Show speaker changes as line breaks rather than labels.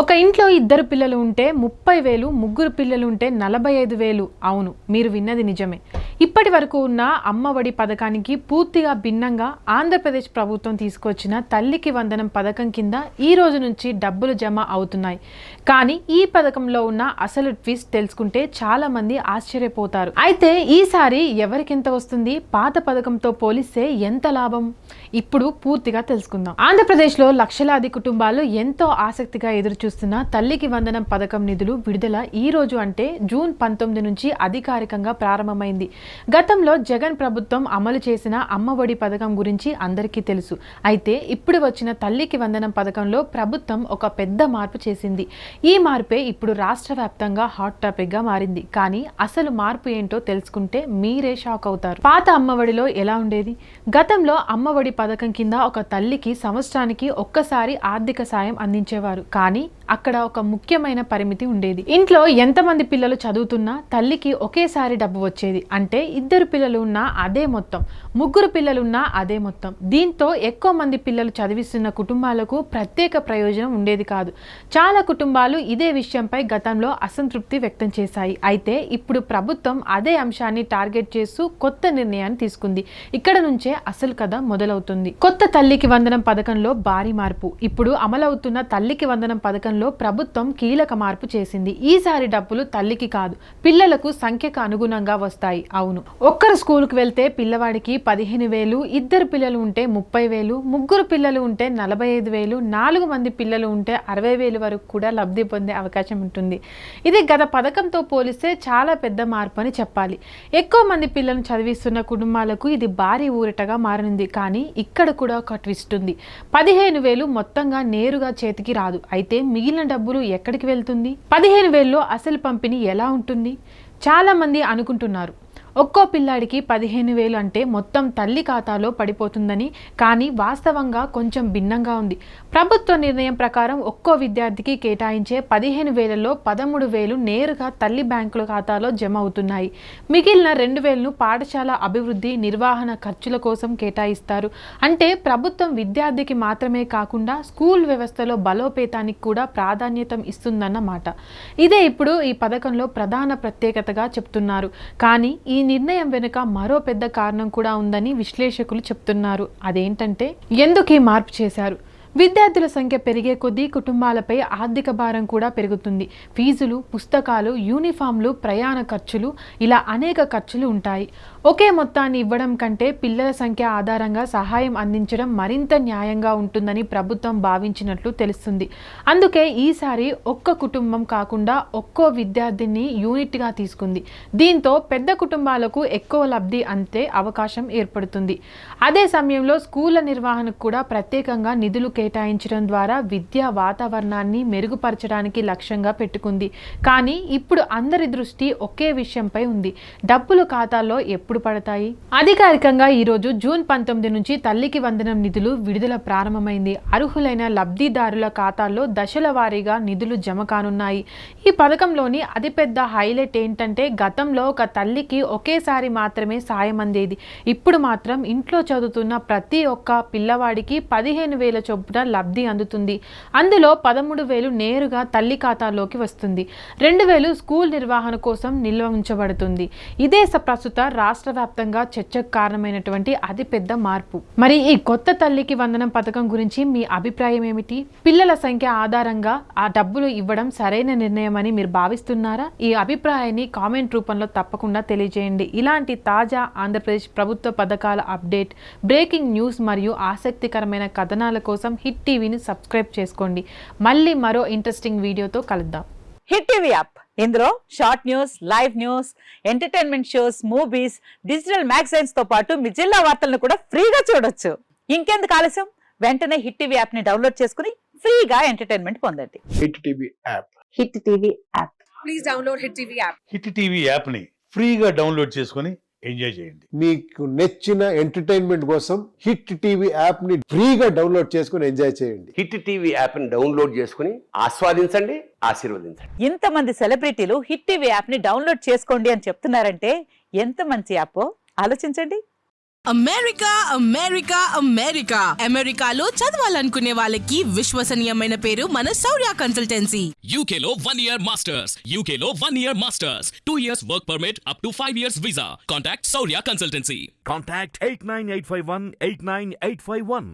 ఒక ఇంట్లో ఇద్దరు పిల్లలు ఉంటే 30,000, ముగ్గురు పిల్లలు ఉంటే 45,000. అవును, మీరు విన్నది నిజమే. ఇప్పటి వరకు ఉన్న అమ్మఒడి పథకానికి పూర్తిగా భిన్నంగా ఆంధ్రప్రదేశ్ ప్రభుత్వం తీసుకొచ్చిన తల్లికి వందనం పథకం కింద ఈ రోజు నుంచి డబ్బులు జమ అవుతున్నాయి. కానీ ఈ పథకంలో ఉన్న అసలు ట్విస్ట్ తెలుసుకుంటే చాలా మంది ఆశ్చర్యపోతారు. అయితే ఈసారి ఎవరికెంత వస్తుంది, పాత పథకంతో పోలిస్తే ఎంత లాభం, ఇప్పుడు పూర్తిగా తెలుసుకుందాం. ఆంధ్రప్రదేశ్లో లక్షలాది కుటుంబాలు ఎంతో ఆసక్తిగా ఎదురు చూస్తున్న తల్లికి వందనం పథకం నిధులు విడుదల ఈ రోజు అంటే జూన్ 19 నుంచి అధికారికంగా ప్రారంభమైంది. గతంలో జగన్ ప్రభుత్వం అమలు చేసిన అమ్మఒడి పథకం గురించి అందరికీ తెలుసు. అయితే ఇప్పుడు వచ్చిన తల్లికి వందనం పథకంలో ప్రభుత్వం ఒక పెద్ద మార్పు చేసింది. ఈ మార్పే ఇప్పుడు రాష్ట్ర వ్యాప్తంగా హాట్ టాపిక్ గా మారింది. కానీ అసలు మార్పు ఏంటో తెలుసుకుంటే మీరే షాక్ అవుతారు. పాత అమ్మఒడిలో ఎలా ఉండేది? గతంలో అమ్మఒడి పథకం కింద ఒక తల్లికి సంవత్సరానికి ఒక్కసారి ఆర్థిక సాయం అందించేవారు. కానీ అక్కడ ఒక ముఖ్యమైన పరిమితి ఉండేది. ఇంట్లో ఎంతమంది పిల్లలు చదువుతున్నా తల్లికి ఒకేసారి డబ్బు వచ్చేది. అంటే ఇద్దరు పిల్లలు ఉన్నా అదే మొత్తం, ముగ్గురు పిల్లలున్నా అదే మొత్తం. దీంతో ఎక్కువ మంది పిల్లలు చదివిస్తున్న కుటుంబాలకు ప్రత్యేక ప్రయోజనం ఉండేది కాదు. చాలా కుటుంబాలు ఇదే విషయంపై గతంలో అసంతృప్తి వ్యక్తం చేశాయి. అయితే ఇప్పుడు ప్రభుత్వం అదే అంశాన్ని టార్గెట్ చేస్తూ కొత్త నిర్ణయాన్ని తీసుకుంది. ఇక్కడ నుంచే అసలు కథ మొదలవుతుంది. కొత్త తల్లికి వందనం పథకంలో భారీ మార్పు. ఇప్పుడు అమలవుతున్న తల్లికి వందనం పథకంలో ప్రభుత్వం కీలక మార్పు చేసింది. ఈసారి డబ్బులు తల్లికి కాదు, పిల్లలకు సంఖ్యకు అనుగుణంగా వస్తాయి. అవును, ఒక్కరు స్కూల్కి వెళ్తే పిల్లవాడికి 15,000, ఇద్దరు పిల్లలు ఉంటే 30,000, ముగ్గురు పిల్లలు ఉంటే 45,000, 4 మంది పిల్లలు ఉంటే 60,000 వరకు కూడా లబ్ధి పొందే అవకాశం ఉంటుంది. ఇది గత పథకంతో పోలిస్తే చాలా పెద్ద మార్పు అని చెప్పాలి. ఎక్కువ మంది పిల్లలను చదివిస్తున్న కుటుంబాలకు ఇది భారీ ఊరటగా మారింది. కానీ ఇక్కడ కూడా ఒక ట్విస్ట్ ఉంది. 15,000 మొత్తంగా నేరుగా చేతికి రాదు. అయితే మిగిలిన డబ్బులు ఎక్కడికి వెళ్తుంది? 15,000లో అసలు పంపిణీ ఎలా ఉంటుంది? చాలా మంది అనుకుంటున్నారు ఒక్కో పిల్లాడికి 15,000 అంటే మొత్తం తల్లి ఖాతాలో పడిపోతుందని. కానీ వాస్తవంగా కొంచెం భిన్నంగా ఉంది. ప్రభుత్వ నిర్ణయం ప్రకారం ఒక్కో విద్యార్థికి కేటాయించే 15,000లో 13,000 నేరుగా తల్లి బ్యాంకుల ఖాతాలో జమ అవుతున్నాయి. మిగిలిన 2,000ను పాఠశాల అభివృద్ధి, నిర్వహణ ఖర్చుల కోసం కేటాయిస్తారు. అంటే ప్రభుత్వం విద్యార్థికి మాత్రమే కాకుండా స్కూల్ వ్యవస్థలో బలోపేతానికి కూడా ప్రాధాన్యత ఇస్తుందన్నమాట. ఇదే ఇప్పుడు ఈ పథకంలో ప్రధాన ప్రత్యేకతగా చెప్తున్నారు. కానీ ఈ నిర్ణయం వెనుక మరో పెద్ద కారణం కూడా ఉందని విశ్లేషకులు చెప్తున్నారు. అదేంటంటే, ఎందుకు ఈ మార్పు చేశారు? విద్యార్థుల సంఖ్య పెరిగే కొద్దీ కుటుంబాలపై ఆర్థిక భారం కూడా పెరుగుతుంది. ఫీజులు, పుస్తకాలు, యూనిఫామ్లు, ప్రయాణ ఖర్చులు, ఇలా అనేక ఖర్చులు ఉంటాయి. ఒకే మొత్తాన్ని ఇవ్వడం కంటే పిల్లల సంఖ్య ఆధారంగా సహాయం అందించడం మరింత న్యాయంగా ఉంటుందని ప్రభుత్వం భావించినట్లు తెలుస్తుంది. అందుకే ఈసారి ఒక్క కుటుంబం కాకుండా ఒక్కో విద్యార్థిని యూనిట్గా తీసుకుంది. దీంతో పెద్ద కుటుంబాలకు ఎక్కువ లబ్ధి అందే అవకాశం ఏర్పడుతుంది. అదే సమయంలో స్కూళ్ల నిర్వహణకు కూడా ప్రత్యేకంగా నిధులు కేటాయించడం ద్వారా విద్యా వాతావరణాన్ని మెరుగుపరచడానికి లక్ష్యంగా పెట్టుకుంది. కానీ ఇప్పుడు అందరి దృష్టి ఒకే విషయంపై ఉంది. డబ్బులు ఖాతాల్లో ఎప్పుడు పడతాయి? అధికారికంగా ఈరోజు జూన్ 19 నుంచి తల్లికి వందనం నిధులు విడుదల ప్రారంభమైంది. అర్హులైన లబ్ధిదారుల ఖాతాల్లో దశల వారీగా నిధులు జమ కానున్నాయి. ఈ పథకంలోని అతిపెద్ద హైలైట్ ఏంటంటే, గతంలో ఒక తల్లికి ఒకేసారి మాత్రమే సాయం అందేది. ఇప్పుడు మాత్రం ఇంట్లో చదువుతున్న ప్రతి ఒక్క పిల్లవాడికి 15,000 చొప్పున లబ్ధి అందుతుంది. అందులో 13,000 నేరుగా తల్లి ఖాతాలోకి వస్తుంది. 2,000 స్కూల్ నిర్వహణ కోసం నిల్వ ఉంచబడుతుంది. ఇదే ప్రస్తుత రాష్ట్ర వ్యాప్తంగా చర్చకు కారణమైనటువంటి అతిపెద్ద మార్పు. మరి ఈ కొత్త తల్లికి వందనం పథకం గురించి మీ అభిప్రాయం ఏమిటి? పిల్లల సంఖ్య ఆధారంగా ఆ డబ్బులు ఇవ్వడం సరైన నిర్ణయం అని మీరు భావిస్తున్నారా? ఈ అభిప్రాయాన్ని కామెంట్ రూపంలో తప్పకుండా తెలియజేయండి. ఇలాంటి తాజా ఆంధ్రప్రదేశ్ ప్రభుత్వ పథకాల అప్డేట్, బ్రేకింగ్ న్యూస్ మరియు ఆసక్తికరమైన కథనాల కోసం హిట్ టీవీని సబ్స్క్రైబ్ చేసుకోండి. మళ్ళీ మరో ఇంట్రెస్టింగ్ వీడియోతో కలుద్దాం.
హిట్ టీవీ యాప్, ఇందులో short news, live news, entertainment shows, movies, digital magazines తో పాటు మీ జిల్లా వార్తలను కూడా ఫ్రీగా చూడొచ్చు. ఇంకెందుకు ఆలస్యం, వెంటనే హిట్ టీవీ యాప్ ని డౌన్లోడ్ చేసుకుని ఫ్రీగా ఎంటర్టైన్మెంట్ పొందండి.
Hit TV app.
Hit TV app.
Please download hit TV app.
Hit TV app ని ఫ్రీగా డౌన్లోడ్ చేసుకొని ఎంజాయ్ చేయండి.
మీకు నచ్చిన ఎంటర్టైన్మెంట్ కోసం హిట్ టీవీ యాప్ ని ఫ్రీగా డౌన్లోడ్ చేసుకొని ఎంజాయ్ చేయండి.
హిట్ టీవీ యాప్ ని డౌన్లోడ్ చేసుకుని ఆస్వాదించండి, ఆశీర్వదించండి.
ఇంతమంది సెలబ్రిటీలు హిట్ టీవీ యాప్ ని డౌన్లోడ్ చేసుకోండి అని చెప్తున్నారంటే ఎంత మంచి యాప్ ఆలోచించండి.
అమెరికా అమెరికా అమెరికా అమెరికాలో చదవాలనుకునే వాళ్ళకి విశ్వసనీయమైన పేరు మన శౌర్య కన్సల్టెన్సీ.
UK లో 1 year masters. UK లో 1 year masters. 2 years work permit up to 5 years visa. Contact Saurya Consultancy.
Contact 89851 89851.